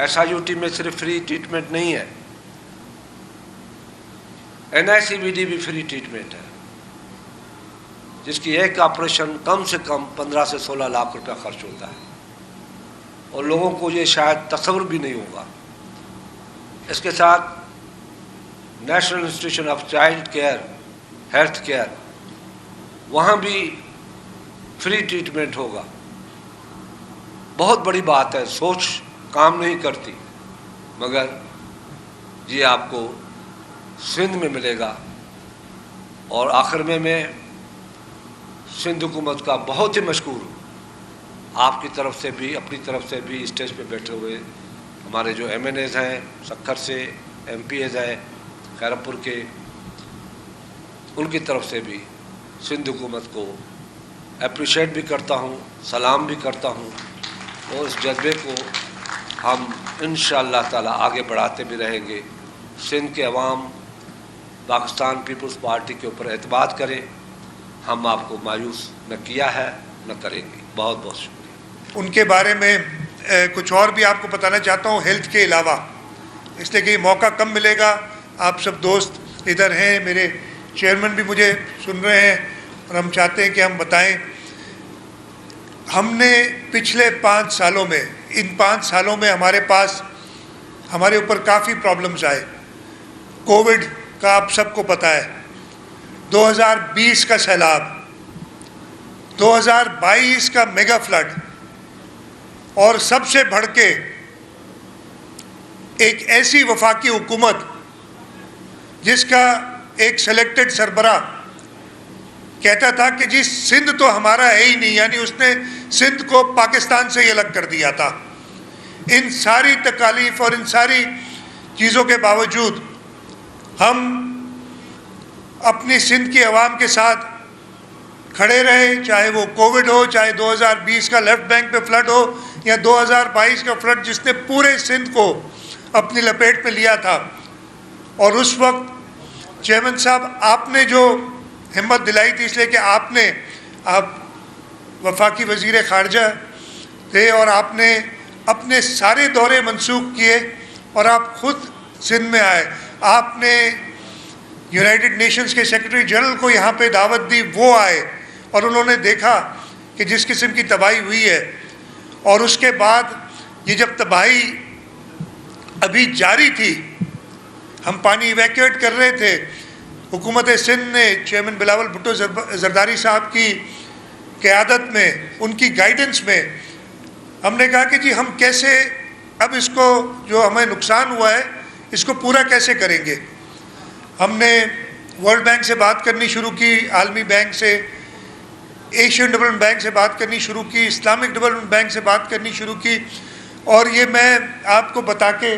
SIUT में सिर्फ free treatment नहीं है, NICVD भी फ्री ट्रीटमेंट है, जिसकी एक ऑपरेशन कम से कम 15 से 16 लाख रुपया खर्च होता है, और लोगों को ये शायद तसव्वुर भी नहीं होगा। इसके साथ national institution of child care health care, वहाँ भी फ्री ट्रीटमेंट होगा। बहुत बड़ी बात है, सोच काम नहीं करती, मगर ये आपको सिंध में मिलेगा। और आखिर में मैं सिंध हुकूमत का बहुत ही मशकूर हूँ, आपकी तरफ से भी, अपनी तरफ से भी, स्टेज पे बैठे हुए हमारे जो MNAs हैं, सक्खर से MPAs हैं, खैरपुर के, उनकी तरफ से भी सिंध हुकूमत को अप्रिशिएट भी करता हूँ, सलाम भी करता हूँ, और इस जज्बे को हम इंशाअल्लाह ताला आगे बढ़ाते भी रहेंगे। सिंध के अवाम पाकिस्तान पीपल्स पार्टी के ऊपर एतबार करें, हम आपको मायूस न किया है न करेंगे। बहुत बहुत शुक्रिया। उनके बारे में कुछ और भी आपको बताना चाहता हूँ हेल्थ के अलावा, इसलिए कि मौका कम मिलेगा। आप सब दोस्त इधर हैं, मेरे चेयरमैन भी मुझे सुन रहे हैं, और हम चाहते हैं कि हम बताएं। हमने पिछले 5 सालों में, इन 5 सालों में हमारे ऊपर काफ़ी प्रॉब्लम्स आए। कोविड का आप सबको पता है, 2020 का सैलाब, 2022 का मेगा फ्लड, और सबसे बढ़ के एक ऐसी वफाकी हुकूमत जिसका एक सेलेक्टेड सरबरा कहता था कि जी सिंध तो हमारा है ही नहीं, यानी उसने सिंध को पाकिस्तान से ही अलग कर दिया था। इन सारी तकालीफ और इन सारी चीज़ों के बावजूद हम अपनी सिंध की आवाम के साथ खड़े रहे, चाहे वो कोविड हो, चाहे 2020 का लेफ्ट बैंक पे फ्लड हो, या 2022 का फ्लड जिसने पूरे सिंध को अपनी लपेट में लिया था। और उस वक्त चेयरमैन साहब आपने जो हिम्मत दिलाई थी, इसलिए कि आप वफाकी वज़ीर ख़ारजा थे, और आपने अपने सारे दौरे मनसूख किए, और आप ख़ुद सिंध में आए। आपने यूनाइटेड नेशंस के सेक्रेटरी जनरल को यहाँ पे दावत दी, वो आए, और उन्होंने देखा कि जिस किस्म की तबाही हुई है। और उसके बाद ये जब तबाही अभी जारी थी, हम पानी इवैक्यूएट कर रहे थे, हुकूमत सिंध ने चेयरमैन बिलावल भुट्टो जरदारी साहब की क़यादत में, उनकी गाइडेंस में, हमने कहा कि जी हम कैसे अब इसको, जो हमें नुकसान हुआ है, इसको पूरा कैसे करेंगे। हमने वर्ल्ड बैंक से बात करनी शुरू की, आलमी बैंक से, एशियन डेवलपमेंट बैंक से बात करनी शुरू की, इस्लामिक डेवलपमेंट बैंक से बात करनी शुरू की। और ये मैं आपको बता के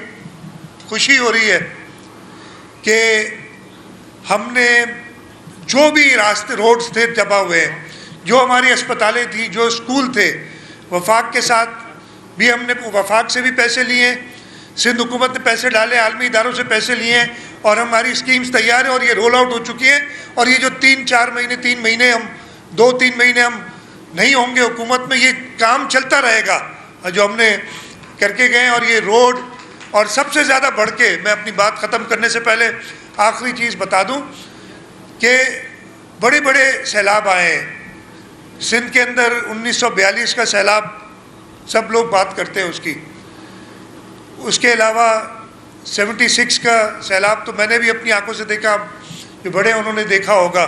खुशी हो रही है कि हमने जो भी रास्ते, रोड्स थे दबा हुए हैं, जो हमारी अस्पतालें थी, जो स्कूल थे, वफाक के साथ भी हमने, वफाक से भी पैसे लिए, सिंध हुकूमत ने पैसे डाले, आलमी इदारों से पैसे लिए, और हमारी स्कीम्स तैयार है और ये रोल आउट हो चुकी है। और ये जो 3-4 महीने, 3 महीने हम, 2-3 महीने हम नहीं होंगे हुकूमत में, ये काम चलता रहेगा जो हमने करके गए। और ये रोड, और सबसे ज़्यादा बढ़ के, मैं अपनी बात ख़त्म करने से पहले आखिरी चीज़ बता दूं कि बड़े बड़े सैलाब आए हैं सिंध के अंदर। 1942 का सैलाब सब लोग बात करते हैं उसकी, उसके अलावा 76 का सैलाब तो मैंने भी अपनी आंखों से देखा, जो बड़े उन्होंने देखा होगा।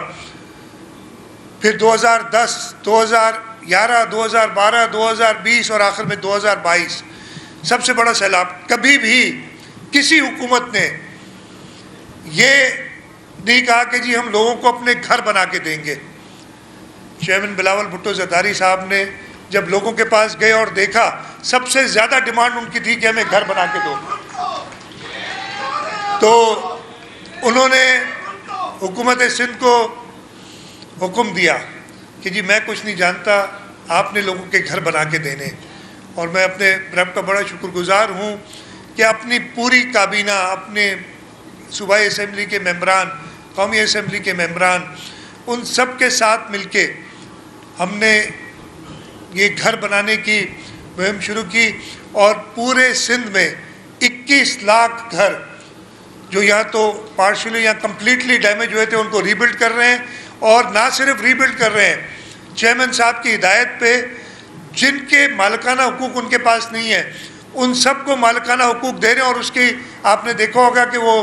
फिर 2010, 2011, 2012, 2020 और आखिर में 2022 सबसे बड़ा सैलाब। कभी भी किसी हुकूमत ने ये नहीं कहा कि जी हम लोगों को अपने घर बना के देंगे। चेयरमैन बिलावल भुट्टो जरदारी साहब ने जब लोगों के पास गए और देखा, सबसे ज़्यादा डिमांड उनकी थी कि हमें घर बना के दो, तो उन्होंने हुकूमत सिंध को हुक्म दिया कि जी मैं कुछ नहीं जानता, आपने लोगों के घर बना के देने। और मैं अपने रब का बड़ा शुक्रगुजार हूँ कि अपनी पूरी काबीना, अपने सूबाई असम्बली के मेंबरान, कौमी असम्बली के मेंबरान, उन सब के साथ मिलके हमने ये घर बनाने की मुहिम शुरू की और पूरे सिंध में 21 लाख घर जो या तो पार्शली या कम्प्लीटली डैमेज हुए थे उनको रीबिल्ड कर रहे हैं, और ना सिर्फ रीबिल्ड कर रहे हैं, चेयरमैन साहब की हिदायत पे जिनके मालिकाना हुकूक उनके पास नहीं है उन सबको मालिकाना हुकूक दे रहे हैं। और उसकी आपने देखा होगा कि वो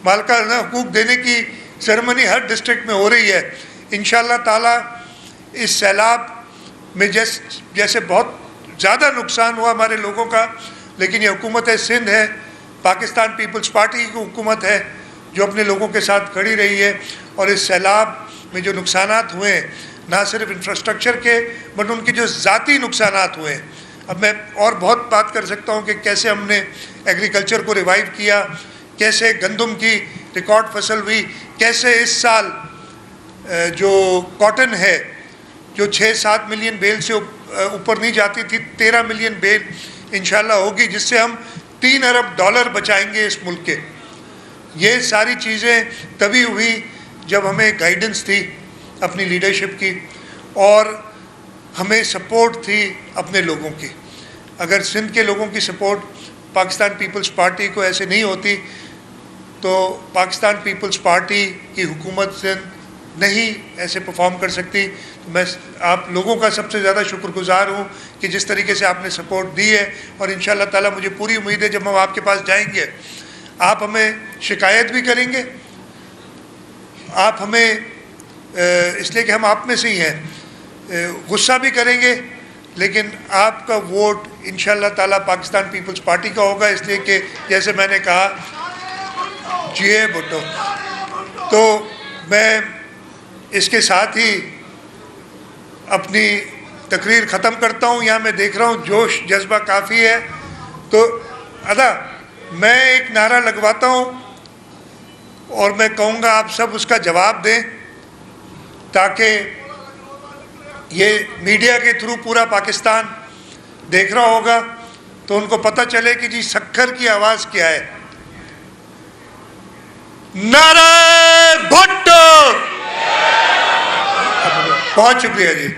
मालिकाना हुकूक देने की सेरेमनी हर डिस्ट्रिक्ट में हो रही है। इंशाअल्लाह ताला इस सैलाब में जैसे बहुत ज़्यादा नुकसान हुआ हमारे लोगों का, लेकिन ये हुकूमत सिंध है, पाकिस्तान पीपल्स पार्टी की हुकूमत है जो अपने लोगों के साथ खड़ी रही है। और इस सैलाब में जो नुकसानात हुए हैं, ना सिर्फ इंफ्रास्ट्रक्चर के बट उनके जो ज़ाती नुकसानात हुए हैं, अब मैं और बहुत बात कर सकता हूँ कि कैसे हमने एग्रीकल्चर को रिवाइव किया, कैसे गंदम की रिकॉर्ड फसल हुई, कैसे इस साल जो कॉटन है जो 6-7 मिलियन बेल से ऊपर नहीं जाती थी, 13 मिलियन बेल इंशाल्लाह होगी, जिससे हम $3 अरब बचाएंगे इस मुल्क के। ये सारी चीज़ें तभी हुई जब हमें गाइडेंस थी अपनी लीडरशिप की और हमें सपोर्ट थी अपने लोगों की। अगर सिंध के लोगों की सपोर्ट पाकिस्तान पीपल्स पार्टी को ऐसे नहीं होती तो पाकिस्तान पीपल्स पार्टी की हुकूमत सिंध नहीं ऐसे परफॉर्म कर सकती। तो मैं आप लोगों का सबसे ज़्यादा शुक्रगुजार हूँ कि जिस तरीके से आपने सपोर्ट दी है, और इंशाअल्लाह ताला मुझे पूरी उम्मीद है जब हम आपके पास जाएंगे आप हमें शिकायत भी करेंगे, आप हमें इसलिए कि हम आप में से ही हैं गुस्सा भी करेंगे, लेकिन आपका वोट इंशाअल्लाह ताला पाकिस्तान पीपल्स पार्टी का होगा, इसलिए कि जैसे मैंने कहा जिए भुट्टो। तो मैं इसके साथ ही अपनी तकरीर ख़त्म करता हूँ। यहाँ मैं देख रहा हूँ जोश जज्बा काफ़ी है, तो अदा मैं एक नारा लगवाता हूँ और मैं कहूँगा आप सब उसका जवाब दें, ताकि ये मीडिया के थ्रू पूरा पाकिस्तान देख रहा होगा तो उनको पता चले कि जी सक्खर की आवाज़ क्या है। नारे भुट्टो। बहुत शुक्रिया जी।